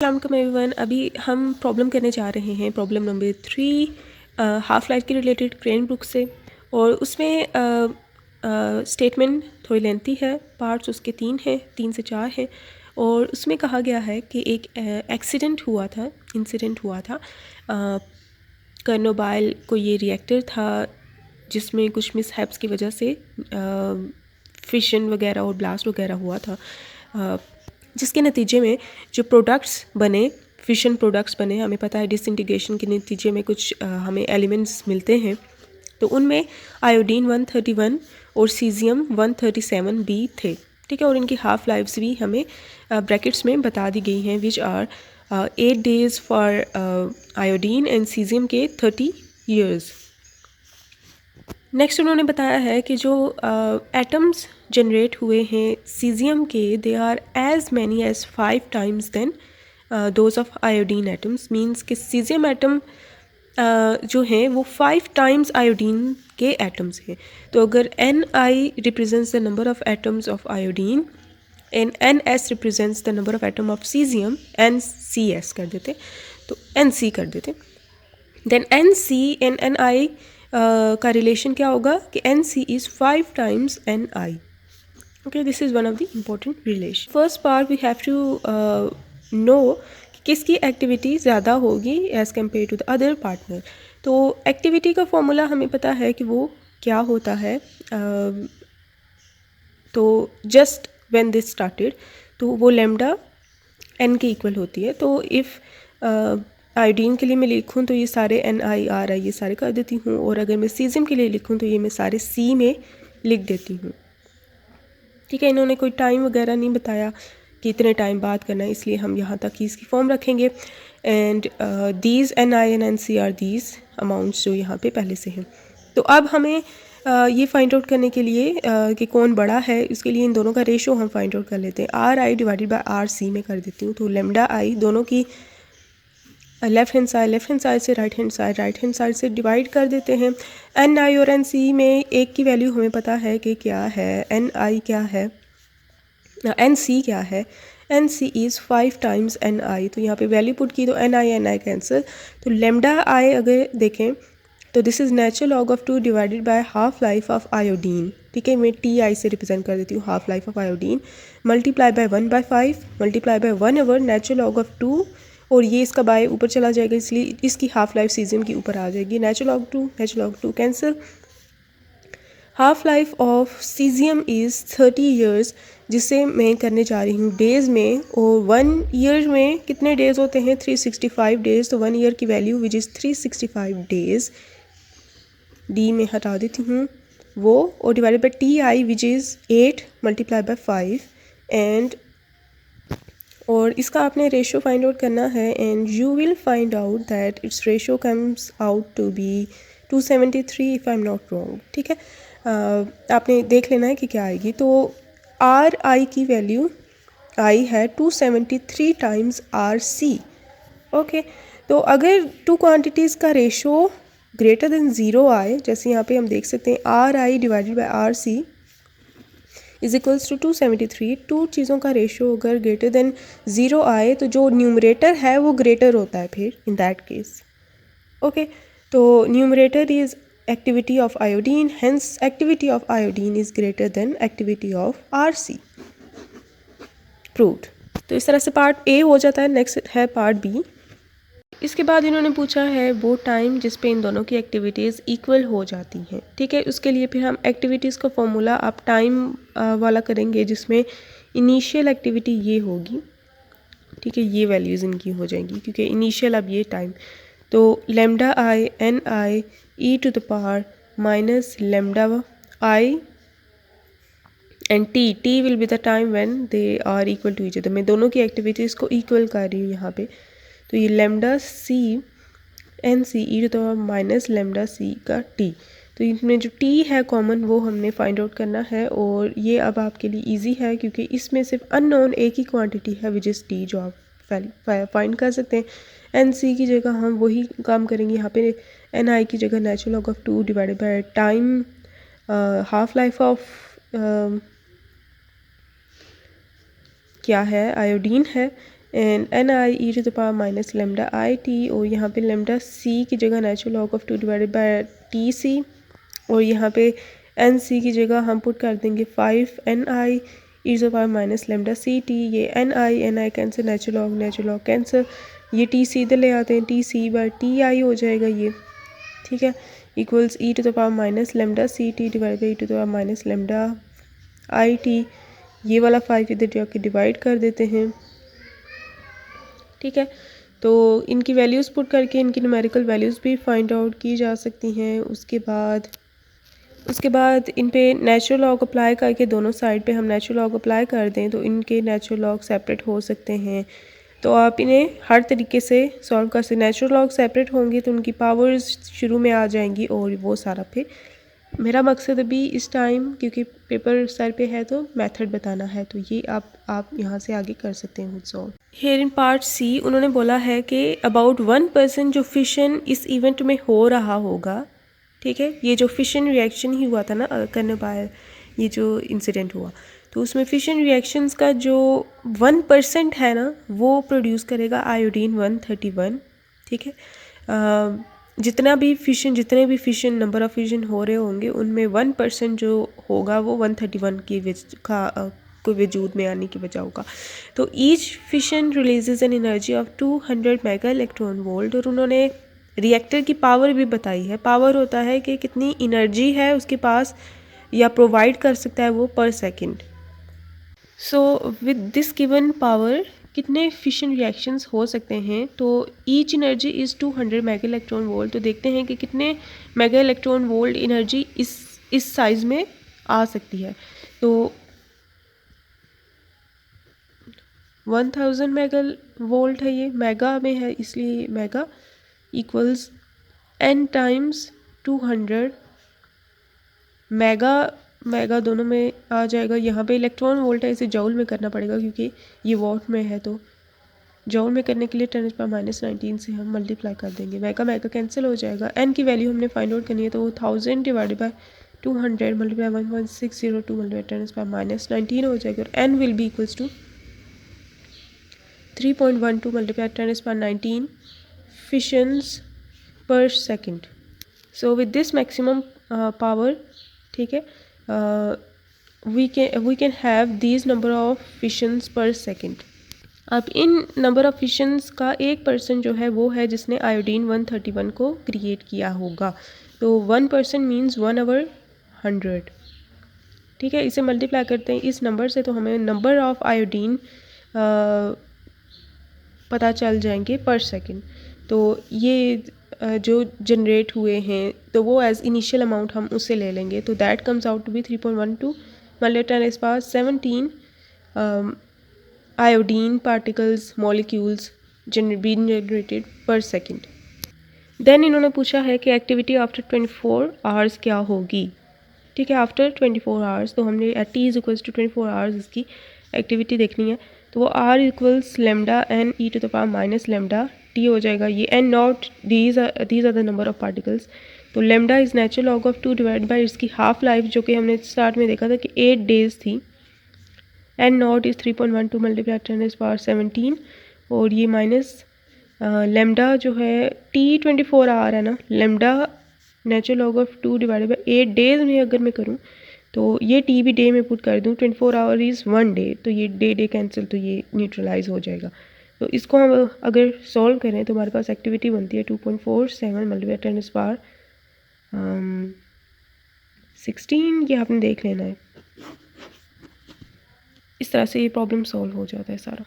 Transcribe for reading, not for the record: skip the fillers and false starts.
अस्सलाम एवरीवन। अभी हम प्रॉब्लम करने जा रहे हैं, प्रॉब्लम नंबर 3 हाफ लाइफ के रिलेटेड क्रेन बुक से। और उसमें स्टेटमेंट थोड़ी लेंथी है, पार्ट्स उसके 3 हैं, 3 से 4 हैं। और उसमें कहा गया है कि एक इंसिडेंट हुआ था कर्नोबाइल को ये रिएक्टर था जिसमें कुछ मिसहैप्स की वजह से फिशन वगैरह और ब्लास्ट वगैरह हुआ था, जिसके नतीजे में जो प्रोडक्ट्स बने, फिशन प्रोडक्ट्स बने। हमें पता है डिसइंटीग्रेशन के नतीजे में कुछ हमें एलिमेंट्स मिलते हैं। तो उनमें आयोडीन 131 और सीजियम 137 भी थे, ठीक है। और इनकी हाफ लाइफ्स भी हमें ब्रैकेट्स में बता दी गई हैं, which are 8 days for iodine and caesium के 30 years। नेक्स्ट उन्होंने बताया है कि जो एटम्स जनरेट हुए हैं सीजियम के, they are as many as 5 times then those of iodine atoms. Means कि सीजियम एटम जो हैं वो 5 times आयोडीन के एटम्स हैं। तो अगर Ni represents the number of atoms of iodine and Ns represents the number of atom of caesium, NCS कर देते, तो Nc कर देते। देन Nc एंड Ni का रिलेशन क्या होगा कि Nc is 5 times Ni। Okay, this is one of the important relation. First part we have to know किसकी एक्टिविटी ज़्यादा होगी as compare to the other partner. तो एक्टिविटी का फॉर्मूला हमें पता है कि वो क्या होता है। तो जस्ट व्हेन दिस स्टार्टेड, तो वो लैम्डा n के इक्वल होती है। तो इफ़ आयोडीन के लिए मैं लिखूँ तो ये सारे NiR ये सारे कर देती हूँ, और अगर मैं सीजियम के लिए लिखूँ तो ये मैं सारे C में लिख देती हूँ, ठीक है। इन्होंने कोई टाइम वगैरह नहीं बताया कि इतने टाइम बाद करना है, इसलिए हम यहाँ तक ही इसकी फॉर्म रखेंगे। And these Ni and Nc are these amounts जो यहाँ पे पहले से हैं। तो अब हमें ये फाइंड आउट करने के लिए कि कौन बड़ा है, इसके लिए इन दोनों का रेशो हम फाइंड आउट कर लेते हैं। Ri डिवाइडेड बाय Rc में कर देती हूँ। तो लेमडा आई दोनों की लेफ़्ट हैंड साइड से राइट हैंड साइड से डिवाइड कर देते हैं। Ni और Nc में एक की वैल्यू हमें पता है कि क्या है, Ni क्या है, Nc क्या है। Nc is 5 times Ni। तो यहाँ पे वैल्यू पुट की तो Ni कैंसिल। तो लेमडा आई अगर देखें तो this is natural log of 2 divided by half life of iodine, ठीक है। मैं Ti से रिप्रेजेंट कर देती हूँ half life of iodine, multiply by 1/5 multiply by 1 over natural log of 2, और ये इसका बाय ऊपर चला जाएगा, इसलिए इसकी हाफ लाइफ सीजियम की ऊपर आ जाएगी। Natural log 2 cancel. Half life of caesium is 30 years, जिसे मैं करने जा रही हूँ डेज़ में। और 1 year में कितने डेज़ होते हैं, 365 days। तो 1 year की value which is 365 days, D में हटा देती हूँ वो, और divided by Ti which is 8 multiply by 5। And और इसका आपने रेशो फाइंड आउट करना है, and you will find out that its ratio comes out to be 273 if I am not wrong, ठीक है। आपने देख लेना है कि क्या आएगी। तो Ri की वैल्यू आई है 273 times Rc, ओके। तो अगर टू क्वांटिटीज़ का रेशो ग्रेटर देन 0 आए, जैसे यहाँ पे हम देख सकते हैं Ri divided by Rc is equals to 273। Two चीज़ों का रेशो अगर ग्रेटर देन 0 आए तो जो न्यूमरेटर है वो ग्रेटर होता है फिर इन दैट केस, ओके। तो numerator is activity of iodine, hence activity of iodine is greater than activity of Rc, proved. तो इस तरह से पार्ट ए हो जाता है। नेक्स्ट है पार्ट बी। इसके बाद इन्होंने पूछा है वो टाइम जिस पे इन दोनों की एक्टिविटीज़ इक्वल हो जाती हैं, ठीक है। उसके लिए फिर हम एक्टिविटीज़ का फॉर्मूला आप टाइम वाला करेंगे, जिसमें इनिशियल एक्टिविटी ये होगी, ठीक है। ये वैल्यूज़ इनकी हो जाएंगी क्योंकि इनिशियल अब ये टाइम। तो lambda I Ni e⁻ minus lambda I and T will be the time when they are equal to each other. मैं दोनों की एक्टिविटीज़ को इक्वल कर रही हूँ यहाँ पे। तो ये लेमडा सी Nc e⁻ माइनस लेमडा सी का टी। तो इसमें जो टी है कॉमन वो हमने फाइंड आउट करना है, और ये अब आपके लिए इजी है क्योंकि इसमें सिर्फ अननोन एक ही क्वांटिटी है विच इज़ टी, जो आप फाइंड कर सकते हैं। Nc की जगह हम वही काम करेंगे, यहाँ पे Ni की जगह natural log of 2 divided by time half life of क्या है, आयोडीन है, and N I e to the power minus lambda I T, और यहाँ पे लेमडा सी की जगह natural log of 2 divided by T C, और यहाँ पे एन सी की जगह हम पुट कर देंगे 5 N I e to the power minus lambda C T. ये N I cancel, natural log cancel, ये टी सी इधर ले आते हैं, T C by T I हो जाएगा ये, ठीक है, equals e to the power minus lambda C T divide by e to the power minus lambda I T. ये वाला 5 इधर जाके डिवाइड कर देते हैं, ठीक है। तो इनकी वैल्यूज़ पुट करके इनकी न्यूमेरिकल वैल्यूज़ भी फाइंड आउट की जा सकती हैं। उसके बाद इन पे नेचुरल लॉग अप्लाई करके दोनों साइड पे हम नेचुरल लॉग अप्लाई कर दें तो इनके नेचुरल लॉग सेपरेट हो सकते हैं। तो आप इन्हें हर तरीके से सॉल्व कर सकते। नेचुरल लॉग सेपरेट होंगे तो उनकी पावर्स शुरू में आ जाएंगी और वो सारा फिर मेरा मकसद अभी इस टाइम, क्योंकि पेपर सर पे है तो मेथड बताना है, तो ये आप यहाँ से आगे कर सकते हैं खुद solve. Here in part C उन्होंने बोला है कि अबाउट 1% जो फिशन इस इवेंट में हो रहा होगा, ठीक है, ये जो फिशन रिएक्शन ही हुआ था ना करने बाय, ये जो इंसिडेंट हुआ, तो उसमें फिशन रिएक्शंस का जो 1% है ना वो प्रोड्यूस करेगा आयोडीन 131, ठीक है। जितने भी फिशन नंबर ऑफ फिशन हो रहे होंगे उनमें 1% जो होगा वो 131 की को वजूद में आने की वजह होगा। तो each fission releases an energy of 200 mega electron volt, और उन्होंने रिएक्टर की पावर भी बताई है। पावर होता है कि कितनी एनर्जी है उसके पास या प्रोवाइड कर सकता है वो पर second. So with this given power कितने फिशन रिएक्शंस हो सकते हैं, तो each energy is 200 mega electron volt. तो देखते हैं कि कितने मेगा इलेक्ट्रॉन वोल्ट एनर्जी इस साइज़ में आ सकती है। तो 1000 मेगा वोल्ट है, ये मेगा में है इसलिए mega equals n times 200 mega दोनों में आ जाएगा। यहाँ पे इलेक्ट्रॉन वोल्ट है, इसे जॉल में करना पड़ेगा क्योंकि ये वॉट में है, तो जॉल में करने के लिए 10⁻⁻19 से हम मल्टीप्लाई कर देंगे। मेगा कैंसिल हो जाएगा। n की वैल्यू हमने फाइंड आउट करनी है, तो वो 1000 डिवाइडेड बाय 200 मल्टीप्लाई 1.602 मल्टीप्लाई 10⁻⁻19 हो जाएगा, और n will be equals to 3.12 multiply 10⁻19 fissions per second. So with this maximum power, ठीक है, we can have these number of fissions per second. अब इन नंबर ऑफ फिशंस का 1% जो है वो है जिसने आयोडीन 131 को क्रिएट किया होगा। तो 1% मीन्स 1/100, ठीक है। इसे मल्टीप्लाई करते हैं इस नंबर से तो हमें नंबर ऑफ आयोडीन पता चल जाएंगे पर सेकेंड। तो ये जो जनरेट हुए हैं तो वो एज इनिशियल अमाउंट हम उससे ले लेंगे, तो that comes out to be 3.12 multiply 10⁻17 iodine particles molecules being generated per second. Then इन्होंने पूछा है कि एक्टिविटी आफ्टर 24 आवर्स क्या होगी, ठीक है। आफ्टर 24 आवर्स तो हमने at T is equals to 24 hours इसकी एक्टिविटी देखनी है, तो वो R equals lambda N e to the power minus lambda T हो जाएगा। ये N not these are the number of particles. तो lambda is natural log of 2 divide by इसकी हाफ लाइफ जो कि हमने स्टार्ट में देखा था कि 8 डेज थी। एन नॉट इज़ 3.12 मल्टीप्लाई 10⁻17, और ये माइनस लेमडा जो है टी 24 आवर है ना, lambda natural log of 2 divided by 8 days में अगर मैं करूँ तो ये टी भी डे में पुट कर दूँ, 24 आवर इज़ 1 डे, तो ये डे कैंसिल, तो ये न्यूट्रलाइज हो जाएगा। तो इसको हम अगर सॉल्व करें तो हमारे पास एक्टिविटी बनती है 2.47 मल्टीप्लाई 10⁻16, ये आपने देख लेना है। इस तरह से ये प्रॉब्लम सॉल्व हो जाता है सारा।